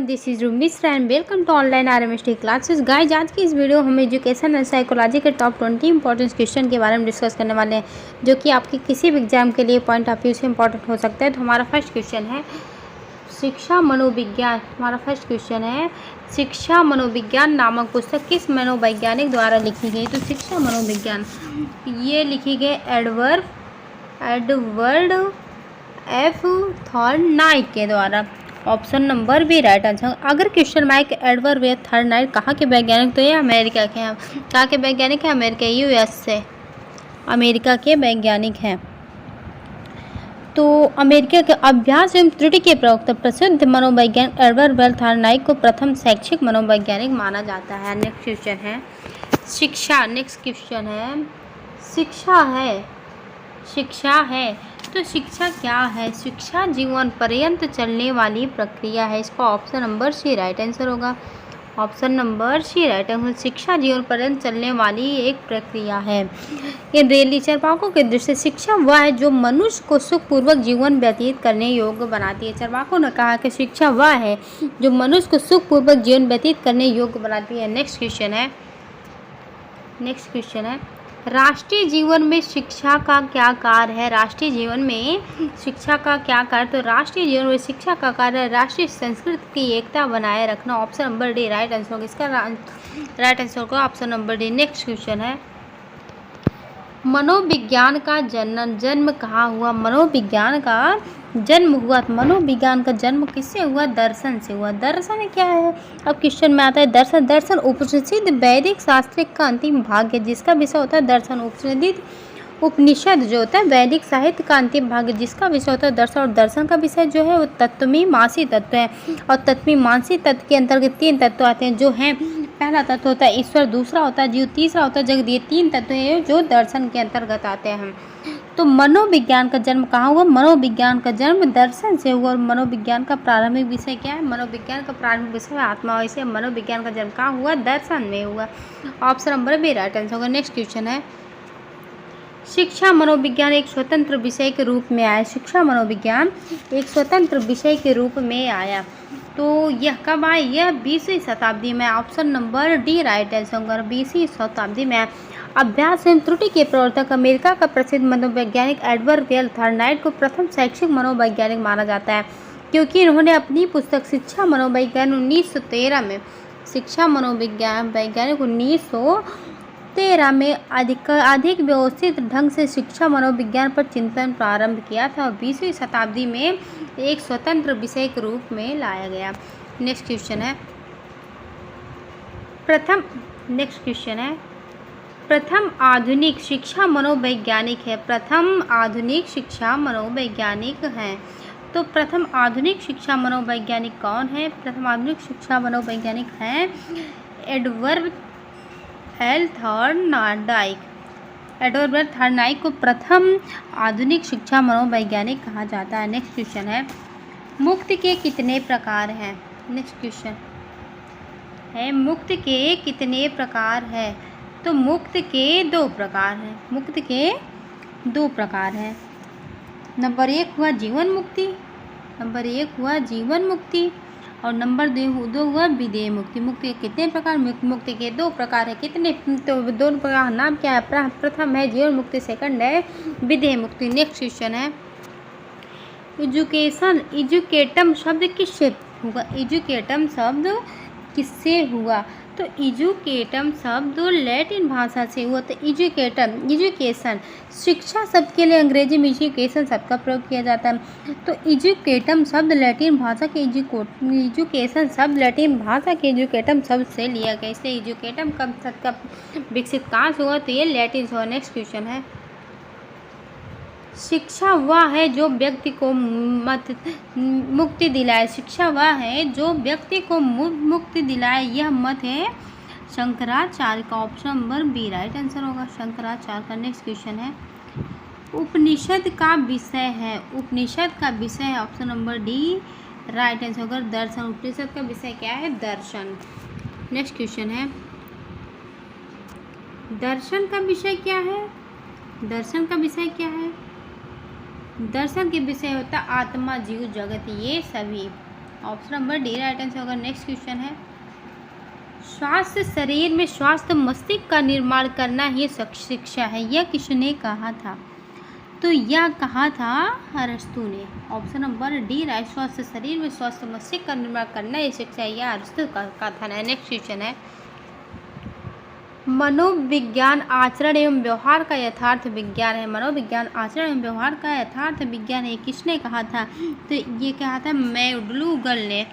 Everyone, this is रूमिस and welcome to online RMST classes. Guys, आज की इस वीडियो हम एजुकेशन एंड साइकोलॉजी के टॉप 20 इंपॉर्टेंट क्वेश्चन के बारे में डिस्कस करने वाले हैं, जो कि आपके किसी भी एग्जाम के लिए पॉइंट ऑफ व्यू से इंपॉर्टेंट हो सकता है। तो हमारा फर्स्ट क्वेश्चन है शिक्षा मनोविज्ञान। हमारा फर्स्ट क्वेश्चन है शिक्षा मनोविज्ञान नामक पुस्तक किस मनोवैज्ञानिक द्वारा लिखी गई। तो शिक्षा मनोविज्ञान ये लिखी गई एडवर्ड एफ थॉर्नाइट के द्वारा। Option number B right answer. अगर क्वेश्चन माइक एडवर्ड वे थॉर्नाइट कहाँ के वैज्ञानिक, तो ये अमेरिका के हैं। कहाँ के वैज्ञानिक हैं? अमेरिका, यूएस से अमेरिका के वैज्ञानिक हैं। तो अमेरिका के अभ्यास एवं त्रुटि के प्रवक्ता प्रसिद्ध मनोवैज्ञानिक एडवर्ड वेल थॉर्नाइट को प्रथम शैक्षिक मनोवैज्ञानिक माना जाता है। नेक्स्ट क्वेश्चन है शिक्षा। नेक्स्ट क्वेश्चन है शिक्षा है तो शिक्षा क्या है? शिक्षा जीवन पर्यंत चलने वाली प्रक्रिया है। इसका option number C right answer होगा। Option number C right answer. शिक्षा जीवन पर्यंत चलने वाली एक प्रक्रिया है। ये दिल्ली चरवाकों के दृष्टि शिक्षा वह है जो मनुष्य को सुखपूर्वक जीवन व्यतीत करने योग्य बनाती है। चरवाकों ने कहा कि शिक्षा वह है जो मनुष्य को सुखपूर्वक जीवन व्यतीत करने योग्य बनाती है। नेक्स्ट क्वेश्चन है राष्ट्रीय जीवन में शिक्षा का क्या कार्य है? राष्ट्रीय जीवन में शिक्षा का क्या कार्य? तो राष्ट्रीय जीवन में शिक्षा का कार्य राष्ट्रीय संस्कृति की एकता बनाए रखना। Option number D right answer होगा। इसका राइट आंसर होगा option number D. Next question है मनोविज्ञान का जन्म कहाँ हुआ? मनोविज्ञान का जन्म किससे हुआ? दर्शन से हुआ। दर्शन क्या है? अब क्वेश्चन में आता है दर्शन उपनिषद वैदिक शास्त्र का अंतिम भाग है, जिसका विषय होता है दर्शन। उपनिषद जो होता है वैदिक साहित्य का अंतिम भाग है, जिसका विषय होता है दर्शन। और दर्शन का विषय जो है वो तत्वमीमांसी तत्व है। और तत्वमीमांसी तत्व के अंतर्गत 3 तत्व आते हैं, जो हैं पहला तत्व होता है ईश्वर, दूसरा होता है जीव, तीसरा होता है जगत। ये 3 तत्व हैं जो दर्शन के अंतर्गत आते हैं। तो मनोविज्ञान का जन्म कहाँ हुआ? मनोविज्ञान का जन्म दर्शन से हुआ। और मनोविज्ञान का प्रारंभिक विषय क्या है? मनोविज्ञान का प्रारंभिक विषय आत्मा। वैसे मनोविज्ञान का जन्म कहाँ हुआ? दर्शन में हुआ। Option number B right answer होगा। नेक्स्ट क्वेश्चन है शिक्षा मनोविज्ञान एक स्वतंत्र विषय के रूप में आया। शिक्षा मनोविज्ञान एक स्वतंत्र विषय के रूप में आया। तो यह कब आया? यह 20वीं शताब्दी में। Option number D right answer होगा। 20वीं शताब्दी में अभ्यास एवं त्रुटि के प्रवर्तक अमेरिका का प्रसिद्ध मनोवैज्ञानिक एडवर्ड वेल थॉर्नाइट को प्रथम शैक्षिक मनोवैज्ञानिक माना जाता है, क्योंकि इन्होंने अपनी पुस्तक शिक्षा मनोविज्ञान 1913 में 1913 में अधिक व्यवस्थित ढंग से शिक्षा मनोविज्ञान पर चिंतन प्रारंभ किया था और 20वीं शताब्दी में एक स्वतंत्र विषय के रूप में लाया गया। नेक्स्ट क्वेश्चन है प्रथम आधुनिक शिक्षा मनोवैज्ञानिक है। प्रथम आधुनिक शिक्षा मनोवैज्ञानिक हैं। तो प्रथम आधुनिक शिक्षा मनोवैज्ञानिक कौन है? प्रथम आधुनिक शिक्षा मनोवैज्ञानिक हैं एडवर्ड एल थॉर्नाइट। एडवर्ड वेल थॉर्नाइट को प्रथम आधुनिक शिक्षा मनोवैज्ञानिक कहा जाता है। नेक्स्ट क्वेश्चन है मुक्ति के कितने प्रकार हैं? नेक्स्ट क्वेश्चन है मुक्ति के कितने प्रकार हैं? तो मुक्ति के 2 प्रकार हैं। नंबर 1 हुआ जीवन मुक्ति और नंबर 2 हुआ विदेह मुक्ति। मुक्ति के कितने प्रकार? मुक्ति के 2 प्रकार है। कितने? तो 2 प्रकार नाम क्या है? प्रथम है जीवन मुक्ति, सेकंड है विदेह मुक्ति। नेक्स्ट क्वेश्चन है एजुकेटम शब्द किससे हुआ? एजुकेटम शब्द किससे हुआ? तो एजुकेटम शब्द लैटिन भाषा से हुआ। तो एजुकेशन शिक्षा शब्द के लिए अंग्रेजी में एजुकेशन शब्द का प्रयोग किया जाता है। तो एजुकेटम शब्द लैटिन भाषा के एजुकेशन शब्द लैटिन भाषा के एजुकेटम शब्द से लिया गया। इसलिए एजुकेटम शब्द का विकसित कहाँ से हुआ? तो ये लैटिन से हुआ। नेक्स्ट क्वेश्चन है शिक्षा वह है जो व्यक्ति को मुक्ति दिलाए। शिक्षा वह है जो व्यक्ति को मुक्ति दिलाए। यह मत है शंकराचार्य का। Option number B right answer होगा। शंकराचार्य का। नेक्स्ट क्वेश्चन है उपनिषद का विषय है। Option number D right answer होगा। दर्शन। उपनिषद का विषय क्या है? दर्शन। नेक्स्ट क्वेश्चन है दर्शन का विषय क्या है? दर्शन के विषय होता आत्मा, जीव, जगत, ये सभी। Option number D right answer होगा। नेक्स्ट क्वेश्चन है, स्वास्थ्य शरीर में स्वास्थ्य मस्तिष्क का निर्माण करना ही शिक्षा है, यह किसने कहा था? तो यह कहा था अरस्तु ने। ऑप्शन नंबर डी राइट, स्वस्थ शरीर में स्वस्थ मस्तिष्क का निर्माण करना ही शिक्षा है, यह अरस्तु का था। नेक्स्ट क्वेश्चन है, मनोविज्ञान आचरण एवं व्यवहार का यथार्थ विज्ञान है। मनोविज्ञान आचरण एवं व्यवहार का यथार्थ विज्ञान है, किसने कहा था? तो ये कहा था मैक्डूगल ने।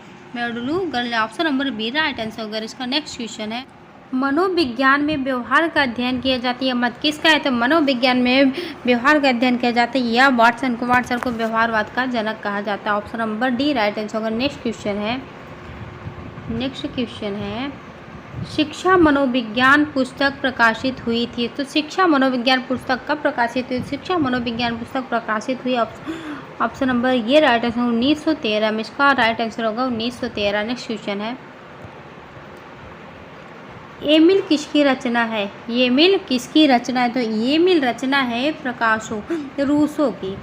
Option number B right answer होगा इसका। नेक्स्ट क्वेश्चन है, मनोविज्ञान में व्यवहार का अध्ययन किया जाता है, मत किसका है? तो मनोविज्ञान में व्यवहार का अध्ययन किया जाता है, या वाटसन को व्यवहारवाद का जनक कहा जाता है। Option number D right answer होगा। नेक्स्ट क्वेश्चन है, शिक्षा मनोविज्ञान पुस्तक प्रकाशित हुई थी। तो शिक्षा मनोविज्ञान पुस्तक कब प्रकाशित हुई? शिक्षा मनोविज्ञान पुस्तक प्रकाशित हुई ऑप्शन नंबर ये राइट आंसर 1913 में, इसका राइट आंसर होगा 1913। नेक्स्ट क्वेश्चन है, एमिल किसकी रचना है? एमिल किसकी रचना है? तो एमिल रचना है प्रकाशो रूसो की।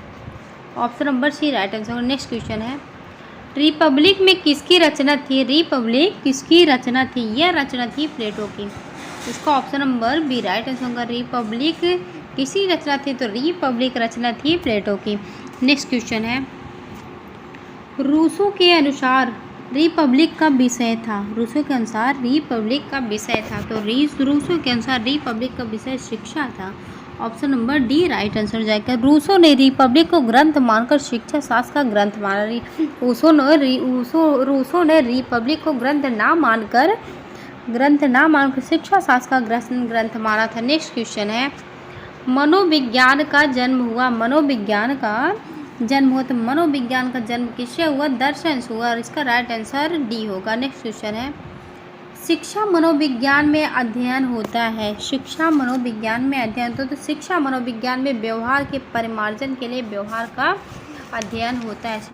Option number C right answer होगा। नेक्स्ट क्वेश्चन है, रिपब्लिक में किसकी रचना थी? रिपब्लिक किसकी रचना थी? यह रचना थी प्लेटो की। इसका option number B right answer होगा। रिपब्लिक किसकी रचना थी? तो रिपब्लिक रचना थी प्लेटो की। नेक्स्ट क्वेश्चन है, रूसो के अनुसार रिपब्लिक का विषय था। रूसो के अनुसार रिपब्लिक का विषय था, तो रूसो के अनुसार रिपब्लिक का विषय शिक्षा था। Option number D right answer जाएगा। रूसो ने रिपब्लिक को ग्रंथ मानकर शिक्षा शास्त्र का ग्रंथ माना। रूसो ने रिपब्लिक को ग्रंथ ना मानकर शिक्षा शास्त्र का ग्रंथ माना था। नेक्स्ट क्वेश्चन है, मनोविज्ञान का जन्म हुआ। तो मनोविज्ञान का जन्म किससे हुआ? दर्शन से हुआ, और इसका राइट आंसर डी होगा। नेक्स्ट क्वेश्चन है, शिक्षा मनोविज्ञान में अध्ययन होता है। शिक्षा मनोविज्ञान में अध्ययन तो शिक्षा मनोविज्ञान में व्यवहार के परिमार्जन के लिए व्यवहार का अध्ययन होता है।